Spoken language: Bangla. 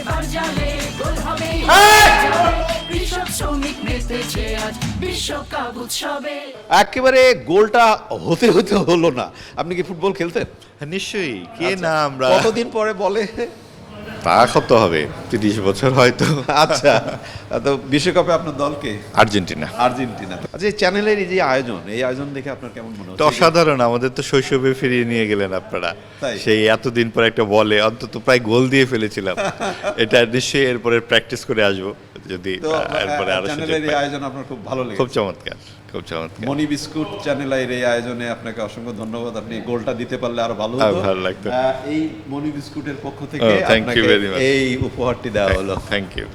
এবার জালে গোল হবে কৃষক শ্রমিক মেতেছে আজ বিশ্বকাপ উৎসবে। একেবারে গোলটা হতে হতে হলো না। আপনি কি ফুটবল খেলতেন? নিশ্চয়ই কে আচ্ছা। না আমরা কতদিন পরে বলে? তা কত হবে 30 বছর হয়তো। আচ্ছা, তো বিশ্বকাপে আপনার দলকে? আর্জেন্টিনা। আর্জেন্টিনা। আচ্ছা, এই চ্যানেলের এই যে আয়োজন, এই আয়োজন দেখে আপনার কেমন মনে তো হচ্ছে? অসাধারণ, আমাদের তো শৈশবে ফিরিয়ে নিয়ে গেলেন আপনারা। তাই? সেই এতদিন পর একটা বলে অন্তত প্রায় গোল দিয়ে ফেলেছিলাম। এটা নিশ্চয়ই এরপরে প্র্যাকটিস করে আসবো যদি তো এরপরে আরো সুযোগ চ্যানেলের এই পাই। আয়োজন আপনার খুব ভালো খুব লেগেছে? চমৎকার, খুব চমৎকার। মনি বিস্কুট চ্যানেলের এই আয়োজনে আপনাকে অসংখ্য ধন্যবাদ। আপনি গোলটা দিতে পারলে আরো ভালো হতো। ভালো লাগতো। এই মনি বিস্কুটের পক্ষ থেকে thank you আপনাকে very much. এই উপহারটি দেওয়া হলো। Thank you.